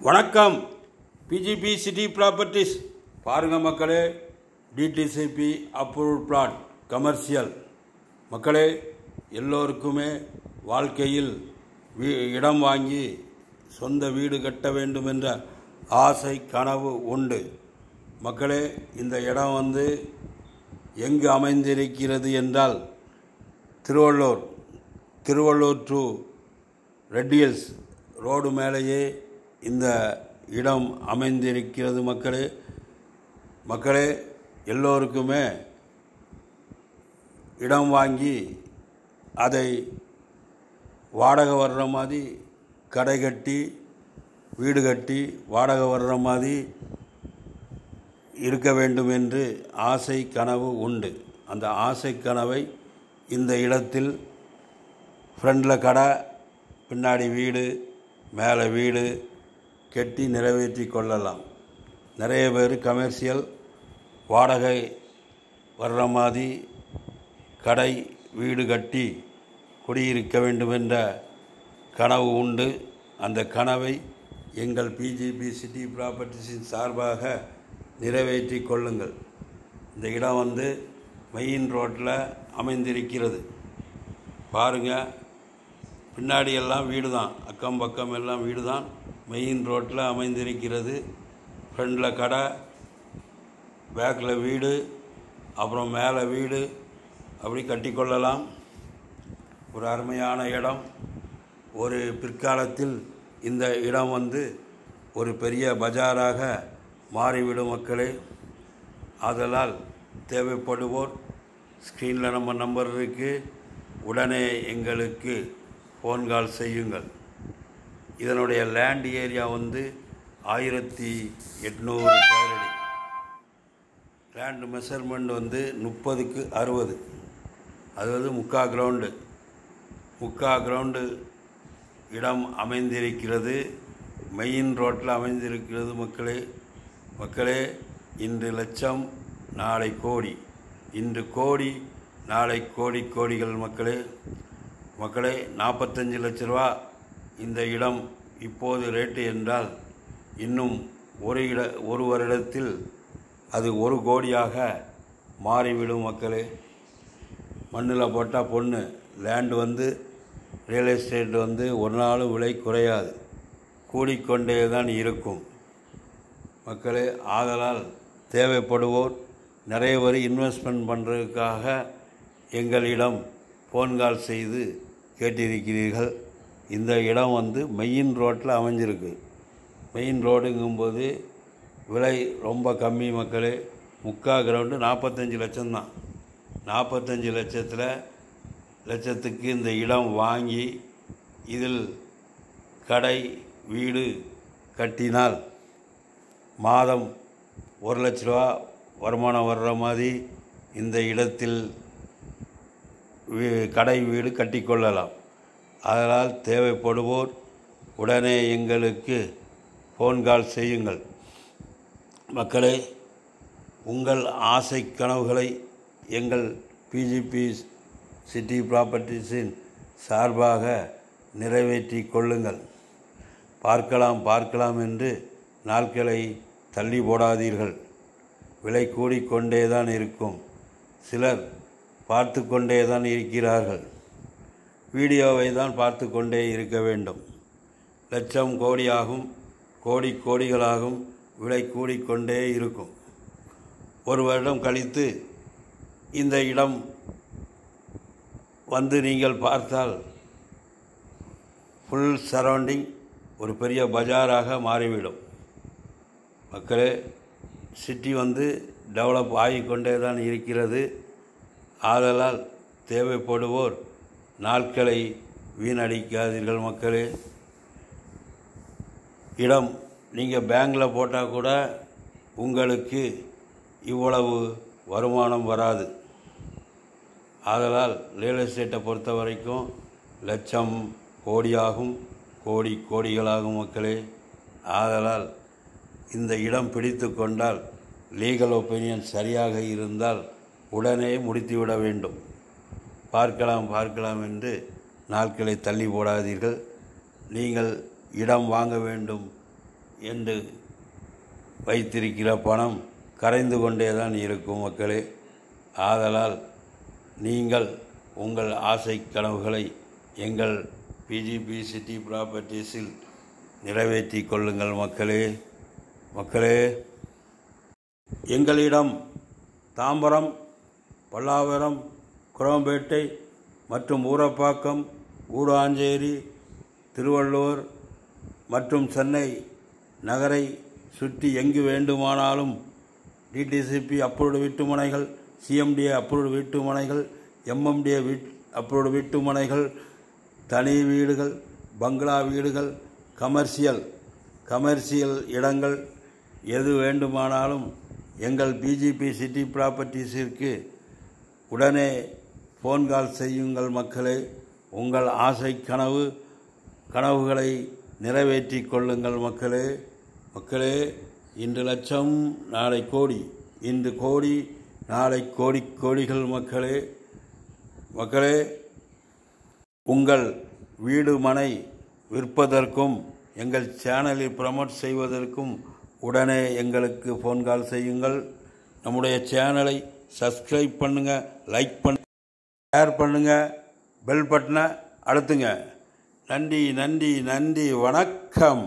வணக்கம். PGP city properties பாருங்க மக்களே. DTCP approved plot commercial. மக்களே, எல்லோருக்குமே வாழ்க்கையில் இடம் வாங்கி சொந்த வீடு கட்ட வேண்டும் என்ற ஆசை கனவு உண்டு. மக்களே, இந்த இடம் எங்கு அமைந்திருக்கிறது என்றால் Tiruvallur to Red Hills road மேலேயே இந்த இடம் அமைந்திருக்கிறது. மக்களே, எல்லோருக்குமே இடம் வாங்கி அதை வாடகை வர்ற மாதிரி கடை கட்டி வீடு கட்டி வாடகை வர்ற மாதிரி இருக்க வேண்டும் என்று ஆசை கனவு உண்டு. அந்த ஆசை கனவை இந்த இடத்தில் ஃப்ரண்டில் கடை, பின்னாடி வீடு, மேலே வீடு கட்டி நிறைவேற்றி கொள்ளலாம். நிறைய பேர் கமர்ஷியல் வாடகை வர்ற மாதிரி கடை வீடு கட்டி குடியிருக்க வேண்டும் என்ற கனவு உண்டு. அந்த கனவை எங்கள் பிஜிபி சிட்டி ப்ராப்பர்ட்டிஸின் சார்பாக நிறைவேற்றி கொள்ளுங்கள். இந்த இடம் மெயின் ரோட்டில் அமைந்திருக்கிறது. பாருங்கள், பின்னாடி எல்லாம் வீடு தான், அக்கம் பக்கம் எல்லாம் வீடு தான். மெயின் ரோட்டில் அமைந்திருக்கிறது. ஃப்ரண்டில் கடை, பேக்கில் வீடு, அப்புறம் மேலே வீடு, அப்படி கட்டிக்கொள்ளலாம். ஒரு அருமையான இடம். ஒரு பிற்காலத்தில் இந்த இடம் ஒரு பெரிய பஜாராக மாறிவிடும் மக்களே. ஆதலால் தேவைப்படுவோர் ஸ்க்ரீனில் நம்ம நம்பர் இருக்குது, உடனே எங்களுக்கு ஃபோன் கால் செய்யுங்கள். இதனுடைய லேண்ட் ஏரியா 1800 ஸ்கொயர் அடி. லேண்ட் மெஷர்மெண்ட் 30க்கு 60, அதாவது முக்கால் கிரவுண்டு இடம் அமைந்திருக்கிறது. மெயின் ரோட்டில் அமைந்திருக்கிறது. மக்களே, இன்று லட்சம் நாளை கோடி, இன்று கோடி நாளை கோடிகள். மக்களே, 45 லட்ச ரூபா இந்த இடம் இப்போது ரேட்டு என்றால், இன்னும் ஒரு வருடத்தில் அது 1 கோடியாக மாறிவிடும். மக்களே, மண்ணில் போட்டால் பொண்ணு. லேண்டு ரியல் எஸ்டேட் ஒரு நாளும் விலை குறையாது, கூடிக்கொண்டே தான் இருக்கும். மக்களே, ஆதலால் தேவைப்படுவோர் நிறைய பேர் இன்வெஸ்ட்மெண்ட் பண்ணுறதுக்காக எங்களிடம் ஃபோன் கால் செய்து கேட்டிருக்கிறீர்கள். இந்த இடம் மெயின் ரோட்டில் அமைஞ்சிருக்கு. மெயின் ரோடுங்கும்போது விலை ரொம்ப கம்மி. மக்களே, முக்கால் கிரவுண்டு 45 லட்சம்தான். 45 லட்சத்துக்கு இந்த இடம் வாங்கி இதில் கடை வீடு கட்டினால் மாதம் 1 லட்ச ரூபா வருமானம் வர்ற மாதிரி இந்த இடத்தில் கடை வீடு கட்டிக்கொள்ளலாம். அதனால் தேவைப்படுவோர் உடனே எங்களுக்கு ஃபோன் கால் செய்யுங்கள். மக்களே, உங்கள் ஆசை கனவுகளை எங்கள் பிஜிபி சிட்டி ப்ராப்பர்ட்டிஸின் சார்பாக நிறைவேற்றி கொள்ளுங்கள். பார்க்கலாம் என்று நாட்களை தள்ளி போடாதீர்கள். விலை கூடிக்கொண்டே தான் இருக்கும். சிலர் பார்த்து கொண்டே தான் இருக்கிறார்கள். வீடியோவை தான் பார்த்து கொண்டே இருக்க வேண்டும். லட்சம் கோடியாகும், கோடிகளாகும். விலை கூடிக்கொண்டே இருக்கும். ஒரு வருடம் கழித்து இந்த இடம் நீங்கள் பார்த்தால் ஃபுல் சரௌண்டிங் ஒரு பெரிய பஜாராக மாறிவிடும். மக்களே, சிட்டி டெவலப் ஆகிக்கொண்டே தான் இருக்கிறது. ஆதலால் தேவைப்படுவோர் நாட்களை வீணடிக்காதீர்கள். மக்களே, இடம் நீங்கள் பேங்கில் போட்டால் கூட உங்களுக்கு இவ்வளவு வருமானம் வராது. ஆதலால் ரியல் எஸ்டேட்டை பொறுத்த வரைக்கும் லட்சம் கோடியாகும், கோடிகளாகும். மக்களே, ஆதலால் இந்த இடம் பிடித்து கொண்டால், லீகல் ஒப்பீனியன் சரியாக இருந்தால் உடனே முடித்துவிட வேண்டும். பார்க்கலாம் என்று நாட்களை தள்ளி போடாதீர்கள். நீங்கள் இடம் வாங்க வேண்டும் என்று வைத்திருக்கிற பணம் கரைந்து கொண்டே தான் இருக்கும் மக்களே. ஆதலால் நீங்கள் உங்கள் ஆசை கனவுகளை எங்கள் பிஜிபி சிட்டி ப்ராப்பர்ட்டிஸில் நிறைவேற்றி கொள்ளுங்கள் மக்களே. எங்களிடம் தாம்பரம், பல்லாவரம், குரோம்பேட்டை மற்றும் ஊரப்பாக்கம், ஊடாஞ்சேரி, திருவள்ளூர் மற்றும் சென்னை நகரை சுற்றி எங்கு வேண்டுமானாலும் டிடிசிபி அப்ரூவ்டு வீட்டு மனைகள், சிஎம்டிஏ அப்ரூவ்டு வீட்டு மனைகள், எம்எம்டிஏ அப்ரூவ்டு வீட்டு மனைகள், தனி வீடுகள், பங்களா வீடுகள், கமர்ஷியல் இடங்கள் எது வேண்டுமானாலும் எங்கள் பிஜிபி சிட்டி ப்ராப்பர்ட்டிஸிற்கு உடனே ஃபோன் கால் செய்யுங்கள் மக்களே. உங்கள் ஆசை கனவுகளை நிறைவேற்றி கொள்ளுங்கள் மக்களே. இன்று லட்சம், நாளை கோடி, இன்று கோடி, நாளை கோடிகள் மக்களே. உங்கள் வீடு மனை விற்பதற்கும் எங்கள் சேனலில் ப்ரமோட் செய்வதற்கும் உடனே எங்களுக்கு ஃபோன் கால் செய்யுங்கள். நம்முடைய சேனலை சப்ஸ்கிரைப் பண்ணுங்கள், லைக் பண்ணுங்கள், ஷேர் பண்ணுங்கள், பெல் பட்டனை அழுத்துங்க. நன்றி, வணக்கம்.